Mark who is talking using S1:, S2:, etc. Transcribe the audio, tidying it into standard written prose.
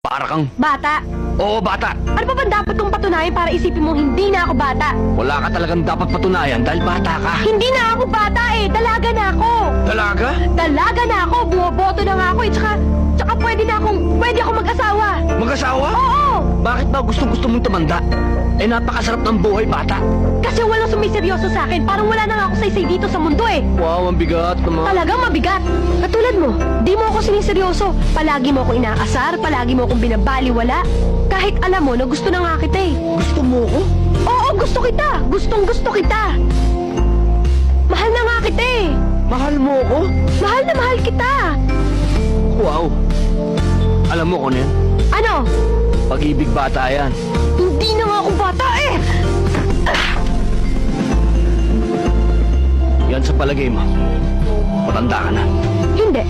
S1: Para kang...
S2: Bata.
S1: Oo, bata.
S2: Ano pa bang dapat kong patunayan para isipin mong hindi na ako bata?
S1: Wala ka talagang dapat patunayan dahil bata ka.
S2: Hindi na ako bata eh. Dalaga na ako.
S1: Dalaga?
S2: Dalaga na ako. Bumoboto na nga ako eh. Tsaka pwede akong mag-asawa.
S1: Mag-asawa?
S2: Oo.
S1: Bakit ba gustong-gusto mong tumanda? Eh, napakasarap ng buhay, bata.
S2: Kasi walang sumiseryoso sa akin. Parang wala na nga ako saysay dito sa mundo eh.
S1: Wow, ang bigat naman.
S2: Talagang mabigat. Katulad mo, di mo ako siniseryoso. Palagi mo ako inaasar, palagi mo akong binabaliwala. Kahit alam mo na gusto na nga kita eh.
S1: Gusto mo ko?
S2: Oo, gusto kita. Gustong gusto kita. Mahal na nga kita eh.
S1: Mahal mo ko?
S2: Mahal na mahal kita.
S1: Wow. Alam mo ko na yan?
S2: Ano?
S1: Pag-ibig bata yan.
S2: Hindi na nga ako bata eh.
S1: Yan sa palagay mo. Matanda ka na.
S2: Hindi.